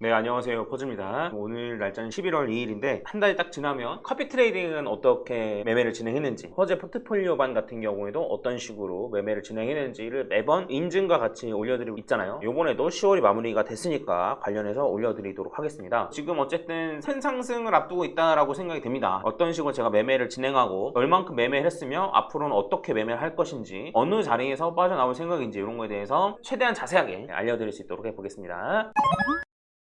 네, 안녕하세요. 퍼즈입니다. 오늘 날짜는 11월 2일인데 한 달 딱 지나면 커피 트레이딩은 어떻게 매매를 진행했는지, 퍼즈 포트폴리오반 같은 경우에도 어떤 식으로 매매를 진행했는지를 매번 인증과 같이 올려드리고 있잖아요. 요번에도 10월이 마무리가 됐으니까 관련해서 올려드리도록 하겠습니다. 지금 어쨌든 큰 상승을 앞두고 있다라고 생각이 듭니다. 어떤 식으로 제가 매매를 진행하고 얼만큼 매매를 했으며 앞으로는 어떻게 매매를 할 것인지, 어느 자리에서 빠져나올 생각인지 이런 거에 대해서 최대한 자세하게 알려드릴 수 있도록 해보겠습니다.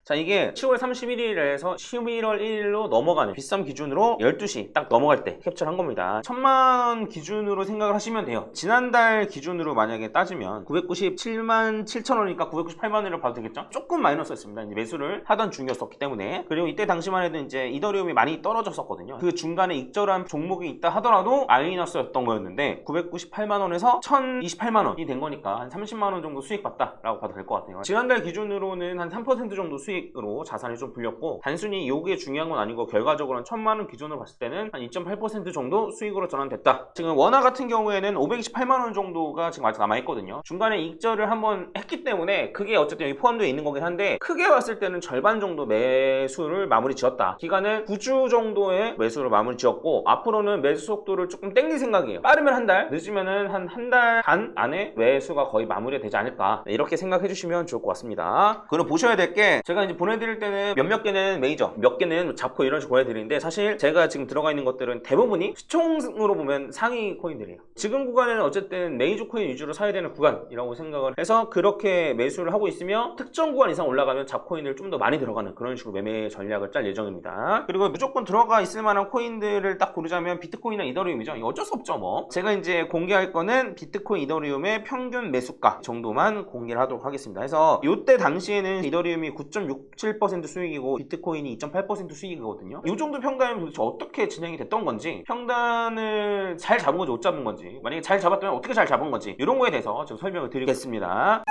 자, 이게 10월 31일에서 11월 1일로 넘어가는 빗썸 기준으로 12시 딱 넘어갈 때 캡처를 한 겁니다. 1000만원 기준으로 생각을 하시면 돼요. 지난달 기준으로 만약에 따지면 997만 7천원이니까 998만원을 봐도 되겠죠? 조금 마이너스였습니다. 이제 매수를 하던 중이었었기 때문에. 그리고 이때 당시만 해도 이제 이더리움이 많이 떨어졌었거든요. 그 중간에 익절한 종목이 있다 하더라도 마이너스였던 거였는데 998만원에서 1028만원이 된 거니까 한 30만원 정도 수익 봤다라고 봐도 될 것 같아요. 지난달 기준으로는 한 3% 정도 수익으로 자산이 좀 불렸고, 단순히 이게 중요한 건 아니고 결과적으로는 1000만원 기준으로 봤을 때는 한 2.8% 정도 수익으로 전환됐다. 지금 원화 같은 경우에는 528만원 정도가 지금 아직 남아있거든요. 중간에 익절을 한번 했기 때문에 그게 어쨌든 여기 포함되어 있는 거긴 한데, 크게 봤을 때는 절반 정도 매수를 마무리 지었다. 기간은 9주 정도의 매수를 마무리 지었고, 앞으로는 매수 속도를 조금 땡길 생각이에요. 빠르면 한 달, 늦으면은 한 달 반 안에 매수가 거의 마무리가 되지 않을까, 이렇게 생각해 주시면 좋을 것 같습니다. 그리고 보셔야 될 게, 제가 이제 보내드릴 때는 몇몇 개는 메이저, 몇 개는 잡고 이런 식으로 보내드리는데, 사실 제가 지금 들어가 있는 것들은 대부분이 시총으로 보면 상위 코인들이에요. 지금 구간에는 어쨌든 메이저 코인 위주로 사야 되는 구간이라고 생각을 해서 그렇게 매수를 하고 있으며, 특정 구간 이상 올라가면 잡코인을 좀 더 많이 들어가는 그런 식으로 매매 전략을 짤 예정입니다. 그리고 무조건 들어가 있을 만한 코인들을 딱 고르자면 비트코인이나 이더리움이죠. 이거 어쩔 수 없죠 뭐. 제가 이제 공개할 거는 비트코인, 이더리움의 평균 매수가 정도만 공개를 하도록 하겠습니다. 그래서 이때 당시에는 이더리움이 9.67% 수익이고 비트코인이 2.8% 수익이거든요. 이 정도 평단이면 도대체 어떻게 진행이 됐던 건지, 평단을 잘 잡은 건지 못 잡은 건지, 만약에 잘 잡았다면 어떻게 잘 잡은 건지, 이런 거에 대해서 좀 설명을 드리겠습니다.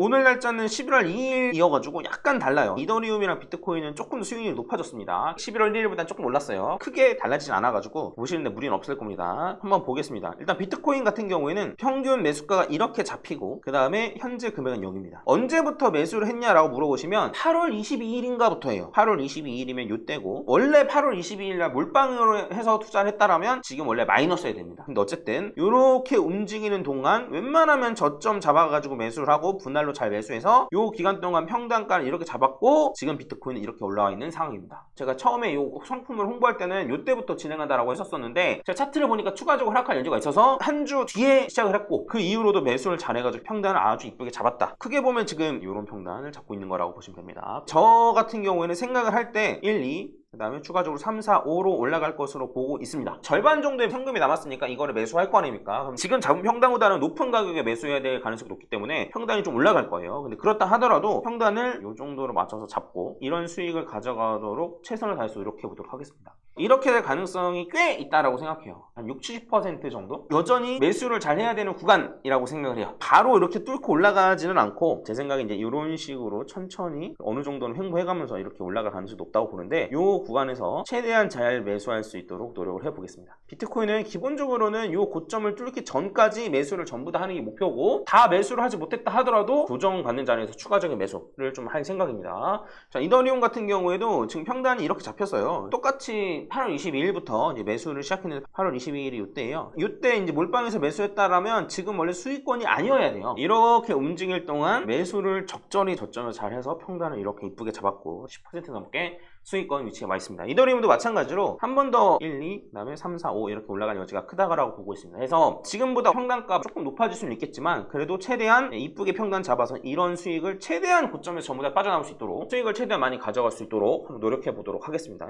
오늘 날짜는 11월 2일이어가지고 약간 달라요. 이더리움이랑 비트코인은 조금 수익률이 높아졌습니다. 11월 1일보다는 조금 올랐어요. 크게 달라지진 않아가지고 보시는데 무리는 없을 겁니다. 한번 보겠습니다. 일단 비트코인 같은 경우에는 평균 매수가가 이렇게 잡히고, 그 다음에 현재 금액은 0입니다. 언제부터 매수를 했냐라고 물어보시면 8월 22일인가 부터예요. 8월 22일이면 요때고, 원래 8월 22일날 몰빵으로 해서 투자를 했다라면 지금 원래 마이너스여야 됩니다. 근데 어쨌든 이렇게 움직이는 동안 웬만하면 저점 잡아가지고 매수를 하고 분할로 잘 매수해서 요 기간 동안 평단가를 이렇게 잡았고, 지금 비트코인은 이렇게 올라와 있는 상황입니다. 제가 처음에 요 상품을 홍보할 때는 요때부터 진행한다라고 했었었는데, 제가 차트를 보니까 추가적으로 하락할 여지가 있어서 한 주 뒤에 시작을 했고, 그 이후로도 매수를 잘해가지고 평단을 아주 이쁘게 잡았다. 크게 보면 지금 요런 평단을 잡고 있는 거라고 보시면 됩니다. 저 같은 경우에는 생각을 할 때 1, 2, 그 다음에 추가적으로 3, 4, 5로 올라갈 것으로 보고 있습니다. 절반 정도의 현금이 남았으니까 이거를 매수할 거 아닙니까? 그럼 지금 잡은 평단보다는 높은 가격에 매수해야 될 가능성이 높기 때문에 평단이 좀 올라갈 거예요. 근데 그렇다 하더라도 평단을 이 정도로 맞춰서 잡고 이런 수익을 가져가도록 최선을 다해서 이렇게 해보도록 하겠습니다. 이렇게 될 가능성이 꽤 있다라고 생각해요. 한 60, 70% 정도? 여전히 매수를 잘 해야 되는 구간이라고 생각을 해요. 바로 이렇게 뚫고 올라가지는 않고, 제 생각에 이제 이런 식으로 천천히 어느 정도는 횡보해가면서 이렇게 올라갈 가능성이 높다고 보는데, 요 구간에서 최대한 잘 매수할 수 있도록 노력을 해보겠습니다. 비트코인은 기본적으로는 요 고점을 뚫기 전까지 매수를 전부 다 하는 게 목표고, 다 매수를 하지 못했다 하더라도 조정받는 자리에서 추가적인 매수를 좀 할 생각입니다. 자, 이더리움 같은 경우에도 지금 평단이 이렇게 잡혔어요. 똑같이 8월 22일부터 이제 매수를 시작했는데 8월 22일이 이때예요. 이때 이제 몰빵에서 매수했다라면 지금 원래 수익권이 아니어야 돼요. 이렇게 움직일 동안 매수를 적절히 저점을 잘 해서 평단을 이렇게 이쁘게 잡았고 10% 넘게 수익권 위치에 와 있습니다. 이더리움도 마찬가지로 한 번 더 1, 2, 그 다음에 3, 4, 5 이렇게 올라가는 여지가 크다라고 보고 있습니다. 그래서 지금보다 평단가 조금 높아질 수는 있겠지만, 그래도 최대한 이쁘게 평단 잡아서 이런 수익을 최대한 고점에서 전부 다 빠져나올 수 있도록, 수익을 최대한 많이 가져갈 수 있도록 한번 노력해 보도록 하겠습니다.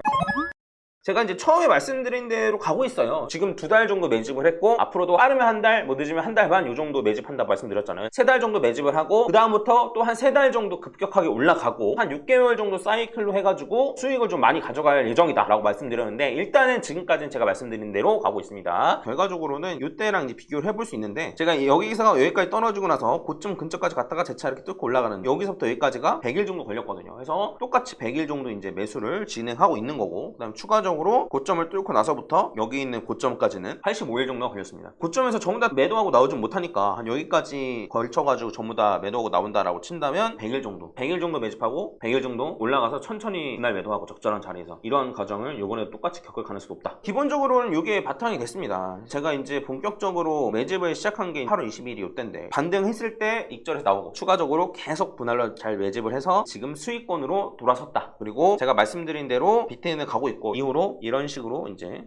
제가 이제 처음에 말씀드린 대로 가고 있어요. 지금 2달 정도 매집을 했고, 앞으로도 빠르면 한 달, 뭐 늦으면 한 달 반 요 정도 매집한다고 말씀드렸잖아요. 3달 정도 매집을 하고, 그 다음부터 또 한 3달 정도 급격하게 올라가고, 한 6개월 정도 사이클로 해가지고 수익을 좀 많이 가져갈 예정이다 라고 말씀드렸는데, 일단은 지금까지는 제가 말씀드린 대로 가고 있습니다. 결과적으로는 이때랑 이제 비교를 해볼 수 있는데, 제가 여기서 여기까지 떨어지고 나서 고점 근처까지 갔다가 재차 이렇게 뚫고 올라가는, 여기서부터 여기까지가 100일 정도 걸렸거든요. 그래서 똑같이 100일 정도 이제 매수를 진행하고 있는 거고, 그 다음 추가적으로 추가적으로 고점을 뚫고 나서부터 여기 있는 고점까지는 85일 정도가 걸렸습니다. 고점에서 전부 다 매도하고 나오지 못하니까 한 여기까지 걸쳐가지고 전부 다 매도하고 나온다라고 친다면 100일 정도 100일 정도 매집하고 100일 정도 올라가서 천천히 그날 매도하고 적절한 자리에서 이런 과정을 요번에 똑같이 겪을 가능성이 높다. 기본적으로는 이게 바탕이 됐습니다. 제가 이제 본격적으로 매집을 시작한 게 8월 20일이 이때인데 반등했을 때 익절해서 나오고 추가적으로 계속 분할로 잘 매집을 해서 지금 수익권으로 돌아섰다. 그리고 제가 말씀드린 대로 비트인을 가고 있고 이후로 이런 식으로 이제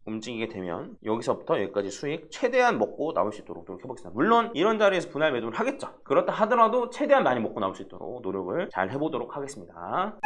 움직이게 되면 여기서부터 여기까지 수익 최대한 먹고 나올 수 있도록 노력해보겠습니다. 물론 이런 자리에서 분할 매도를 하겠죠. 그렇다 하더라도 최대한 많이 먹고 나올 수 있도록 노력을 잘 해보도록 하겠습니다.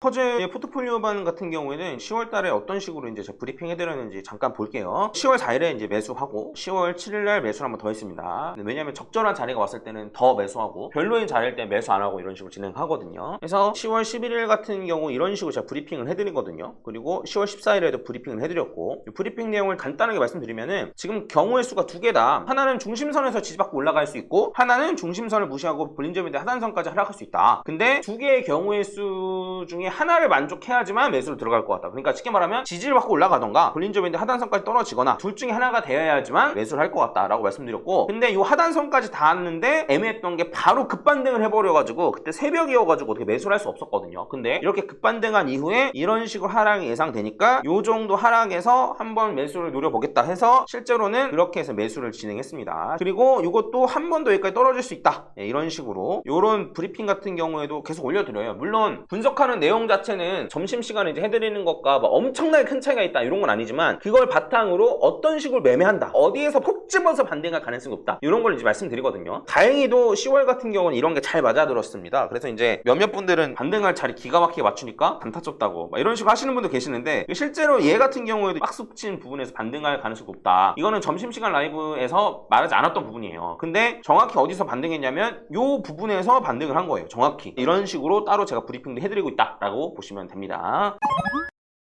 허재 포트폴리오반 같은 경우에는 10월 달에 어떤 식으로 이제 제가 브리핑 해드렸는지 잠깐 볼게요. 10월 4일에 이제 매수하고 10월 7일 날 매수를 한번 더 했습니다. 왜냐하면 적절한 자리가 왔을 때는 더 매수하고 별로인 자리일 때 매수 안 하고 이런 식으로 진행하거든요. 그래서 10월 11일 같은 경우 이런 식으로 제가 브리핑을 해드리거든요. 그리고 10월 14일에도 브리핑을 해드렸고 브리핑 내용을 간단하게 말씀드리면은 지금 경우의 수가 두 개다. 하나는 중심선에서 지지받고 올라갈 수 있고 하나는 중심선을 무시하고 볼린저밴드 하단선까지 하락할 수 있다. 근데 두 개의 경우의 수 중에 하나를 만족해야지만 매수로 들어갈 것 같다. 그러니까 쉽게 말하면 지지를 받고 올라가던가 볼린저밴드 하단선까지 떨어지거나 둘 중에 하나가 되어야지만 매수를 할 것 같다라고 말씀드렸고 근데 이 하단선까지 닿았는데 애매했던 게 바로 급반등을 해버려가지고 그때 새벽이어가지고 어떻게 매수를 할 수 없었거든요. 근데 이렇게 급반등한 이후에 이런 식으로 하락이 예상되니까 이 정도 하락에서 한번 매수를 노려보겠다 해서 실제로는 그렇게 해서 매수를 진행했습니다. 그리고 이것도 한 번 더 여기까지 떨어질 수 있다. 네, 이런 식으로 이런 브리핑 같은 경우에도 계속 올려드려요. 물론 분석하는 내용 자체는 점심시간에 이제 해드리는 것과 뭐 엄청나게 큰 차이가 있다 이런 건 아니지만 그걸 바탕으로 어떤 식으로 매매한다 어디에서 폭 집어서 반등할 가능성이 높다 이런 걸 이제 말씀드리거든요. 다행히도 10월 같은 경우는 이런 게 잘 맞아들었습니다. 그래서 이제 몇몇 분들은 반등할 자리 기가 막히게 맞추니까 단타 쳤다고 막 이런 식으로 하시는 분도 계시는데 실제로 얘 같은 경우에도 박스 친 부분에서 반등할 가능성이 높다. 이거는 점심시간 라이브에서 말하지 않았던 부분이에요. 근데 정확히 어디서 반등했냐면 이 부분에서 반등을 한 거예요. 정확히 이런 식으로 따로 제가 브리핑도 해드리고 있다 라고 보시면 됩니다.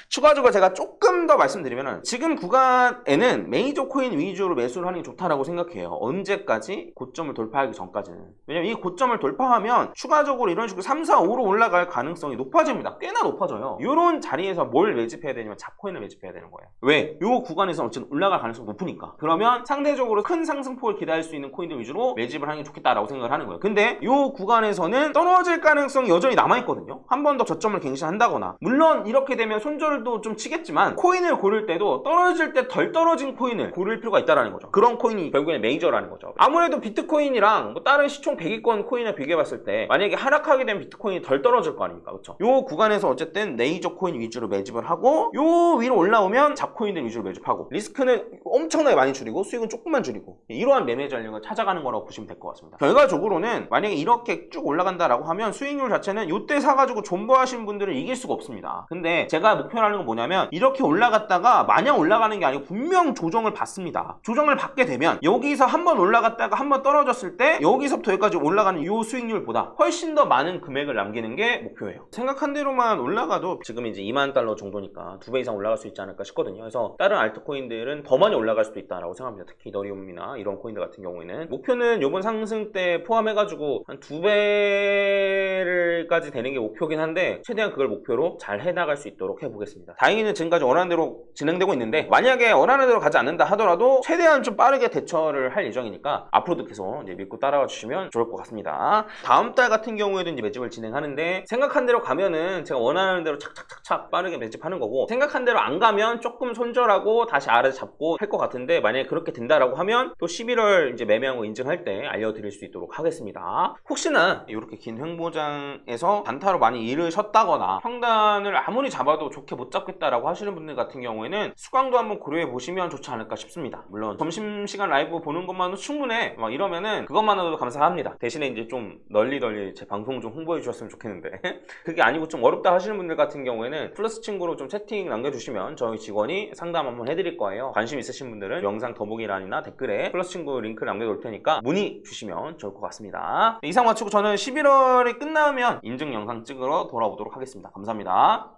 추가적으로 제가 조금 더 말씀드리면 지금 구간에는 메이저 코인 위주로 매수를 하는 게 좋다라고 생각해요. 언제까지? 고점을 돌파하기 전까지는. 왜냐면 이 고점을 돌파하면 추가적으로 이런 식으로 3, 4, 5로 올라갈 가능성이 높아집니다. 꽤나 높아져요. 이런 자리에서 뭘 매집해야 되냐면 잡코인을 매집해야 되는 거예요. 왜? 이 구간에서 어쨌든 올라갈 가능성이 높으니까. 그러면 상대적으로 큰 상승폭을 기대할 수 있는 코인들 위주로 매집을 하는 게 좋겠다라고 생각을 하는 거예요. 근데 이 구간에서는 떨어질 가능성이 여전히 남아있거든요. 한 번 더 저점을 갱신한다거나 물론 이렇게 되면 손절도 좀 치겠지만 코인을 고를 때도 떨어질 때 덜 떨어진 코인을 고를 필요가 있다는 거죠. 그런 코인이 결국엔 메이저라는 거죠. 아무래도 비트코인이랑 뭐 다른 시총 100위권 코인을 비교해봤을 때 만약에 하락하게 되면 비트코인이 덜 떨어질 거 아닙니까? 그렇죠? 요 구간에서 어쨌든 메이저 코인 위주로 매집을 하고 요 위로 올라오면 잡코인들 위주로 매집하고 리스크는 엄청나게 많이 줄이고 수익은 조금만 줄이고 이러한 매매 전략을 찾아가는 거라고 보시면 될 것 같습니다. 결과적으로는 만약에 이렇게 쭉 올라간다라고 하면 수익률 자체는 요때 사가지고 존버하신 분들은 이길 수가 없습니다. 근데 제가 목표라는 건 뭐냐면 이렇게 올라갔다가 마냥 올라가는 게 아니고 분명 조정을 받습니다. 조정을 받게 되면 여기서 한번 올라갔다가 한번 떨어졌을 때 여기서부터 여기까지 올라가는 이 수익률보다 훨씬 더 많은 금액을 남기는 게 목표예요. 생각한 대로만 올라가도 지금 이제 2만 달러 정도니까 2배 이상 올라갈 수 있지 않을까 싶거든요. 그래서 다른 알트코인들은 더 많이 올라갈 수도 있다라고 생각합니다. 특히 이더리움이나 이런 코인들 같은 경우에는 목표는 이번 상승 때 포함해가지고 한 2배까지 되는 게 목표긴 한데 최대한 그걸 목표로 잘 해나갈 수 있도록 해보겠습니다. 다행히는 지금까지 원하는 대로 진행되고 있는데 만약에 원하는 대로 가지 않는다 하더라도 최대한 좀 빠르게 대처를 할 예정이니까 앞으로도 계속 이제 믿고 따라와 주시면 좋을 것 같습니다. 다음 달 같은 경우에도 이제 매집을 진행하는데 생각한 대로 가면은 제가 원하는 대로 착착착착 빠르게 매집하는 거고 생각한 대로 안 가면 조금 손절하고 다시 아래 잡고 할 것 같은데 만약에 그렇게 된다라고 하면 또 11월 이제 매매한 거 인증할 때 알려드릴 수 있도록 하겠습니다. 혹시나 이렇게 긴 횡보장에서 단타로 많이 잃으셨다거나 평단을 아무리 잡아도 좋게 못 잡겠다라고 하시는 분들 같은 경우에는 수강도 한번 고려해 보시면 좋지 않을까 싶습니다. 물론 점심시간 라이브 보는 것만으로 충분해 막 이러면은 그것만으로도 감사합니다. 대신에 이제 좀 널리 제 방송 좀 홍보해 주셨으면 좋겠는데 그게 아니고 좀 어렵다 하시는 분들 같은 경우에는 플러스 친구로 좀 채팅 남겨주시면 저희 직원이 상담 한번 해드릴 거예요. 관심 있으신 분들은 영상 더보기란이나 댓글에 플러스 친구 링크 남겨놓을 테니까 문의 주시면 좋을 것 같습니다. 이상 마치고 저는 11월이 끝나면 인증 영상 찍으러 돌아오도록 하겠습니다. 감사합니다.